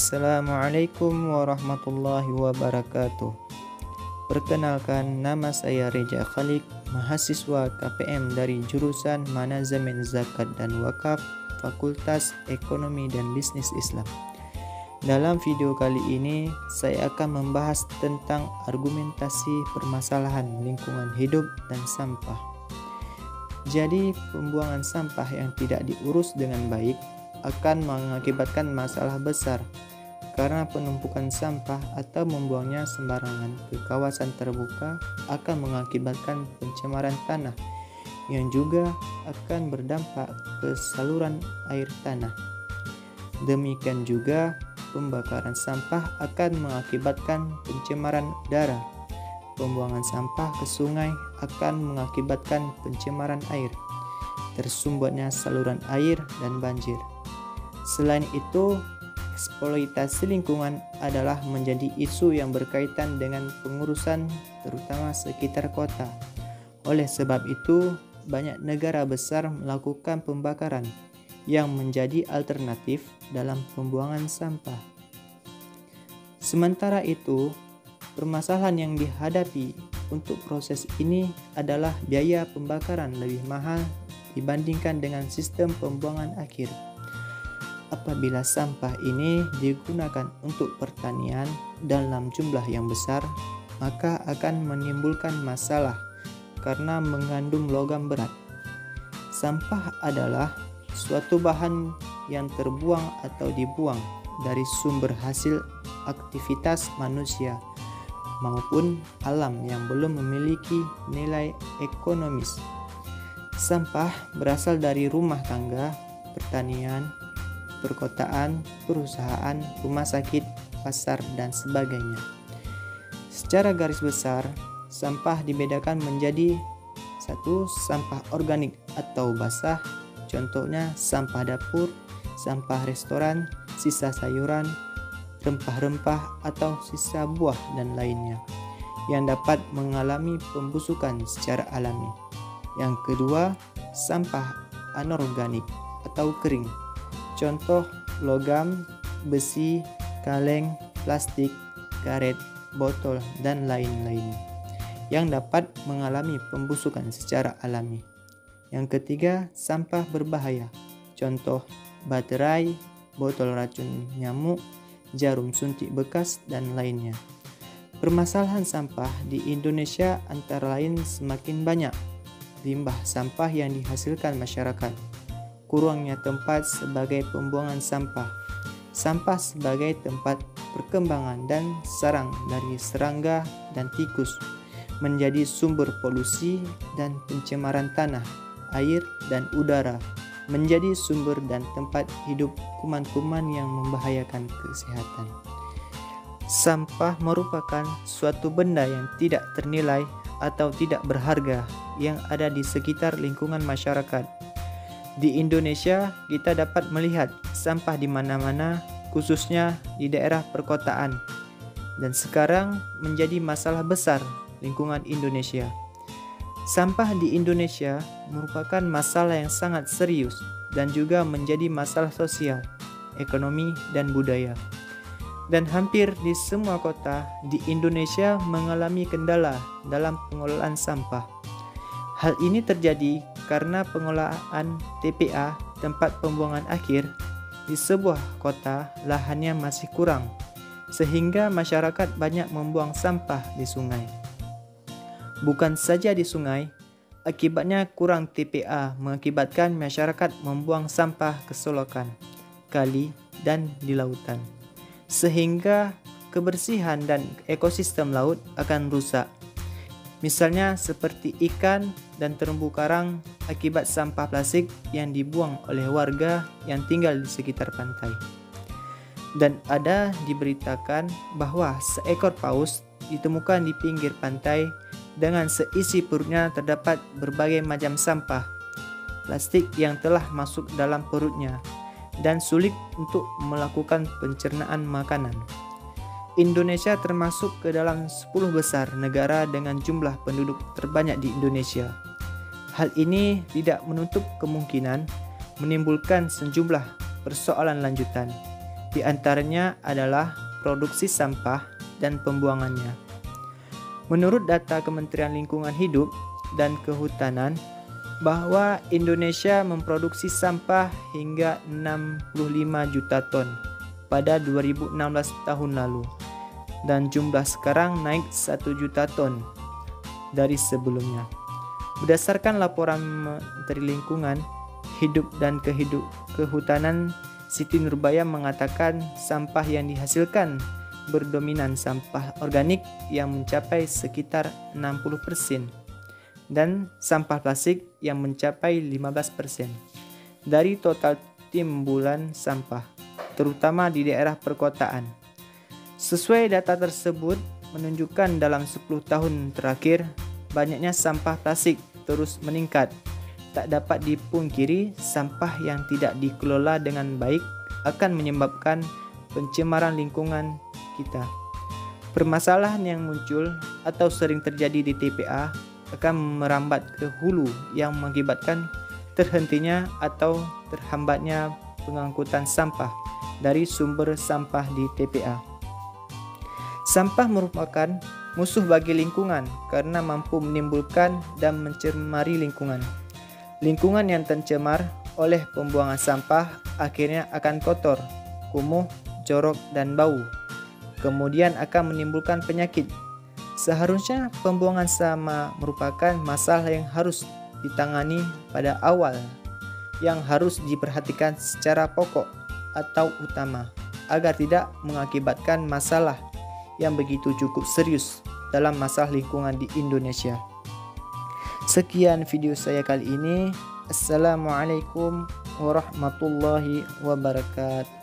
Assalamualaikum warahmatullahi wabarakatuh. Perkenalkan, nama saya Reja Khalik, mahasiswa KPM dari jurusan Manajemen Zakat dan Wakaf, Fakultas Ekonomi dan Bisnis Islam. Dalam video kali ini, saya akan membahas tentang argumentasi permasalahan lingkungan hidup dan sampah. Jadi, pembuangan sampah yang tidak diurus dengan baik akan mengakibatkan masalah besar karena penumpukan sampah atau membuangnya sembarangan ke kawasan terbuka akan mengakibatkan pencemaran tanah yang juga akan berdampak ke saluran air tanah. Demikian juga pembakaran sampah akan mengakibatkan pencemaran udara. Pembuangan sampah ke sungai akan mengakibatkan pencemaran air, tersumbatnya saluran air dan banjir. Selain itu, eksploitasi lingkungan adalah menjadi isu yang berkaitan dengan pengurusan terutama sekitar kota. Oleh sebab itu, banyak negara besar melakukan pembakaran yang menjadi alternatif dalam pembuangan sampah. Sementara itu, permasalahan yang dihadapi untuk proses ini adalah biaya pembakaran lebih mahal dibandingkan dengan sistem pembuangan akhir. Apabila sampah ini digunakan untuk pertanian dalam jumlah yang besar, maka akan menimbulkan masalah karena mengandung logam berat. Sampah adalah suatu bahan yang terbuang atau dibuang dari sumber hasil aktivitas manusia maupun alam yang belum memiliki nilai ekonomis. Sampah berasal dari rumah tangga, pertanian, perkotaan, perusahaan, rumah sakit, pasar, dan sebagainya. Secara garis besar, sampah dibedakan menjadi satu, sampah organik atau basah, contohnya sampah dapur, sampah restoran, sisa sayuran, rempah-rempah, atau sisa buah dan lainnya, yang dapat mengalami pembusukan secara alami. Yang kedua, sampah anorganik atau kering, contoh logam, besi, kaleng, plastik, karet, botol, dan lain-lain yang dapat mengalami pembusukan secara alami. Yang ketiga, sampah berbahaya, contoh baterai, botol racun nyamuk, jarum suntik bekas, dan lainnya. Permasalahan sampah di Indonesia antara lain semakin banyak limbah sampah yang dihasilkan masyarakat, kurangnya tempat sebagai pembuangan sampah, sampah sebagai tempat perkembangan dan sarang dari serangga dan tikus, menjadi sumber polusi dan pencemaran tanah, air, dan udara, menjadi sumber dan tempat hidup kuman-kuman yang membahayakan kesehatan. Sampah merupakan suatu benda yang tidak ternilai atau tidak berharga yang ada di sekitar lingkungan masyarakat. Di Indonesia, kita dapat melihat sampah di mana-mana, khususnya di daerah perkotaan, dan sekarang menjadi masalah besar lingkungan Indonesia. Sampah di Indonesia merupakan masalah yang sangat serius dan juga menjadi masalah sosial, ekonomi, dan budaya. Dan hampir di semua kota di Indonesia mengalami kendala dalam pengelolaan sampah. Hal ini terjadi karena pengelolaan TPA, tempat pembuangan akhir, di sebuah kota lahannya masih kurang, sehingga masyarakat banyak membuang sampah di sungai. Bukan saja di sungai, akibatnya kurang TPA mengakibatkan masyarakat membuang sampah ke selokan, kali, dan di lautan, sehingga kebersihan dan ekosistem laut akan rusak. Misalnya seperti ikan dan terumbu karang akibat sampah plastik yang dibuang oleh warga yang tinggal di sekitar pantai. Dan ada diberitakan bahwa seekor paus ditemukan di pinggir pantai dengan seisi perutnya terdapat berbagai macam sampah plastik yang telah masuk dalam perutnya dan sulit untuk melakukan pencernaan makanan. Indonesia termasuk ke dalam 10 besar negara dengan jumlah penduduk terbanyak di Indonesia. Hal ini tidak menutup kemungkinan menimbulkan sejumlah persoalan lanjutan, Di antaranya adalah produksi sampah dan pembuangannya. Menurut data Kementerian Lingkungan Hidup dan Kehutanan, bahwa Indonesia memproduksi sampah hingga 65 juta ton pada 2016 tahun lalu, dan jumlah sekarang naik 1 juta ton dari sebelumnya. Berdasarkan laporan Menteri Lingkungan Hidup dan Kehutanan, Siti Nurbaya mengatakan sampah yang dihasilkan berdominan sampah organik yang mencapai sekitar 60% dan sampah plastik yang mencapai 15% dari total timbulan sampah, terutama di daerah perkotaan. Sesuai data tersebut menunjukkan dalam 10 tahun terakhir, banyaknya sampah plastik terus meningkat. Tak dapat dipungkiri, sampah yang tidak dikelola dengan baik akan menyebabkan pencemaran lingkungan kita. Permasalahan yang muncul atau sering terjadi di TPA akan merambat ke hulu yang mengakibatkan terhentinya atau terhambatnya pengangkutan sampah dari sumber sampah di TPA. Sampah merupakan musuh bagi lingkungan karena mampu menimbulkan dan mencemari lingkungan. Lingkungan yang tercemar oleh pembuangan sampah akhirnya akan kotor, kumuh, jorok, dan bau. Kemudian akan menimbulkan penyakit. Seharusnya pembuangan sampah merupakan masalah yang harus ditangani pada awal, yang harus diperhatikan secara pokok atau utama, agar tidak mengakibatkan masalah yang begitu cukup serius dalam masalah lingkungan di Indonesia. Sekian video saya kali ini. Assalamualaikum warahmatullahi wabarakatuh.